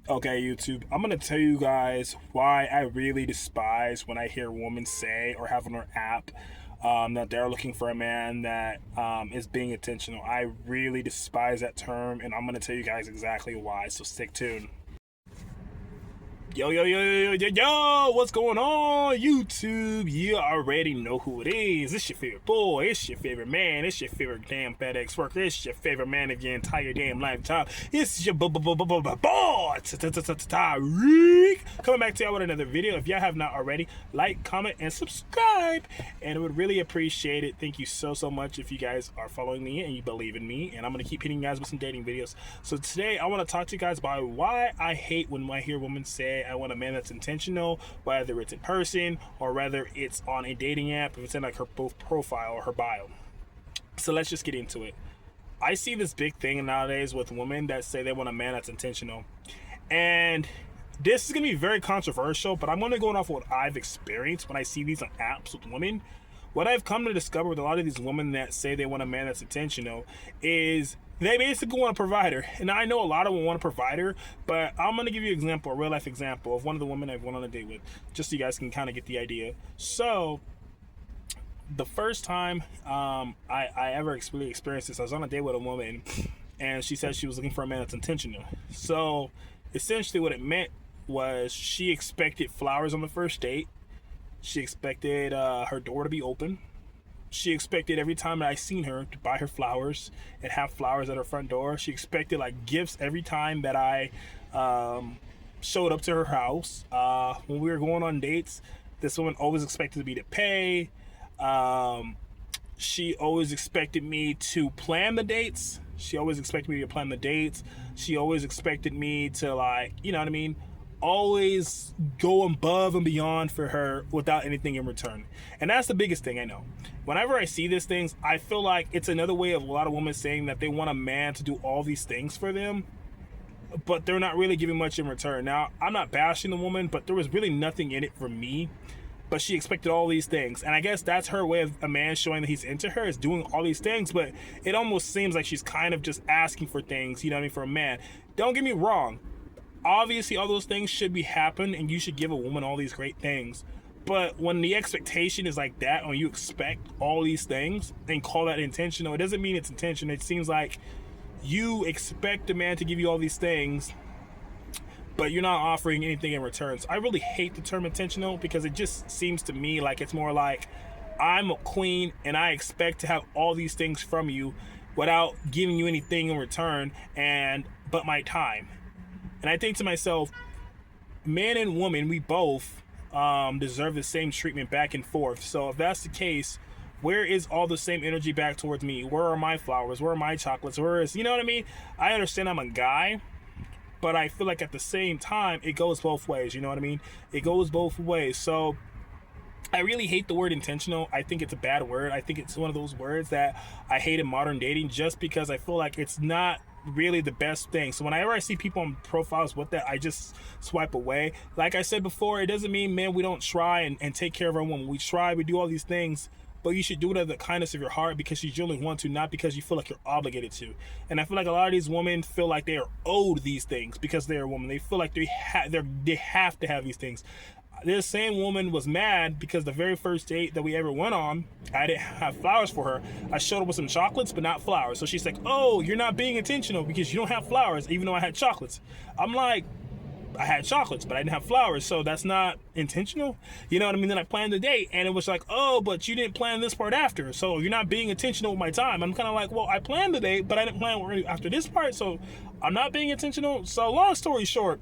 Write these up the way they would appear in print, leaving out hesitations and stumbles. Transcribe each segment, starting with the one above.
Okay, YouTube, I'm gonna tell you guys why I really despise when I hear women say or have on their app that they're looking for a man that is being intentional. I really despise that term, and I'm gonna tell you guys exactly why. So stick tuned. Yo, yo, yo, yo, yo, yo, what's going on, YouTube? You already know who it is. It's your favorite boy. It's your favorite man. It's your favorite damn FedEx worker. It's your favorite man of your entire damn lifetime. It's your boy, Tyreek. Coming back to y'all with another video. If y'all have not already, like, comment, and subscribe. And I would really appreciate it. Thank you so much if you guys are following me and you believe in me. And I'm going to keep hitting you guys with some dating videos. So today, I want to talk to you guys about why I hate when I hear women say, I want a man that's intentional, whether it's in person or whether it's on a dating app, if it's in like her both profile or her bio. So let's just get into it. I see this big thing nowadays with women that say they want a man that's intentional. And this is going to be very controversial, but I'm going to go off what I've experienced when I see these on apps with women. What I've come to discover with a lot of these women that say they want a man that's intentional is they basically want a provider. And I know a lot of them want a provider, but I'm going to give you an example, a real life example of one of the women I've went on a date with, just so you guys can kind of get the idea. So the first time I ever really experienced this, I was on a date with a woman, and she said she was looking for a man that's intentional. So essentially what it meant was she expected flowers on the first date. She expected her door to be open. She expected every time that I seen her to buy her flowers and have flowers at her front door. She expected like gifts every time that I showed up to her house. When we were going on dates, this woman always expected me to pay. She always expected me to plan the dates. She always expected me to plan the dates. She always expected me to, like, you know what I mean? Always go above and beyond for her without anything in return. And that's the biggest thing I know. Whenever I see these things, I feel like it's another way of a lot of women saying that they want a man to do all these things for them, but they're not really giving much in return. Now, I'm not bashing the woman, but there was really nothing in it for me. But she expected all these things. And I guess that's her way of a man showing that he's into her, is doing all these things. But it almost seems like she's kind of just asking for things, you know what I mean, for a man. Don't get me wrong. Obviously, all those things should be happen, and you should give a woman all these great things. But when the expectation is like that, when you expect all these things and call that intentional, it doesn't mean it's intentional. It seems like you expect a man to give you all these things, but you're not offering anything in return. So I really hate the term intentional, because it just seems to me like it's more like I'm a queen and I expect to have all these things from you without giving you anything in return but my time. And I think to myself, man and woman, we both deserve the same treatment back and forth. So if that's the case, where is all the same energy back towards me? Where are my flowers? Where are my chocolates? Where is, you know what I mean? I understand I'm a guy, but I feel like at the same time, it goes both ways. You know what I mean? It goes both ways. So I really hate the word intentional. I think it's a bad word. I think it's one of those words that I hate in modern dating, just because I feel like it's not really the best thing. So whenever I see people on profiles with that, I just swipe away. Like I said before, it doesn't mean, man, we don't try and take care of our woman. We try, we do all these things, but you should do it out of the kindness of your heart, because you genuinely want to, not because you feel like you're obligated to. And I feel like a lot of these women feel like they are owed these things because they're a woman. They feel like they have to have these things. This same woman was mad because the very first date that we ever went on, I didn't have flowers for her. I showed up with some chocolates, but not flowers. So she's like, oh, you're not being intentional because you don't have flowers, even though I had chocolates. I'm like, I had chocolates, but I didn't have flowers, so that's not intentional. You know what I mean? Then I planned the date, and it was like, oh, but you didn't plan this part after, so you're not being intentional with my time. I'm kind of like, well, I planned the date, but I didn't plan after this part, so I'm not being intentional. So long story short,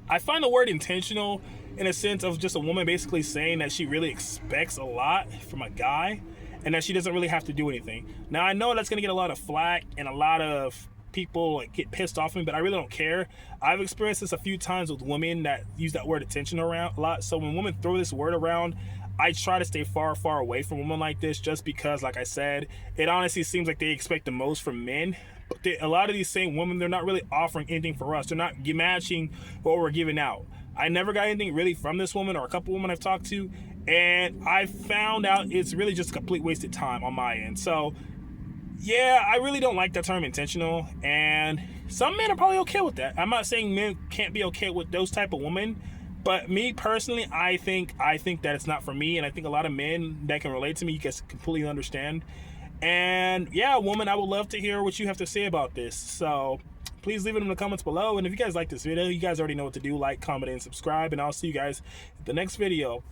I find the word intentional in a sense of just a woman basically saying that she really expects a lot from a guy and that she doesn't really have to do anything. Now, I know that's going to get a lot of flack and a lot of people like get pissed off at me, but I really don't care. I've experienced this a few times with women that use that word attention around a lot. So when women throw this word around, I try to stay far away from women like this, just because, like I said, it honestly seems like they expect the most from men. But a lot of these same women, they're not really offering anything for us. They're not matching what we're giving out. I never got anything really from this woman or a couple women I've talked to, and I found out it's really just a complete waste of time on my end. So Yeah, I really don't like that term intentional, and some men are probably okay with that. I'm not saying men can't be okay with those type of women, but me personally, I think that it's not for me, and I think a lot of men that can relate to me, you guys completely understand. And yeah, woman, I would love to hear what you have to say about this. So please leave it in the comments below. And if you guys like this video, you guys already know what to do: like, comment, and subscribe. And I'll see you guys in the next video.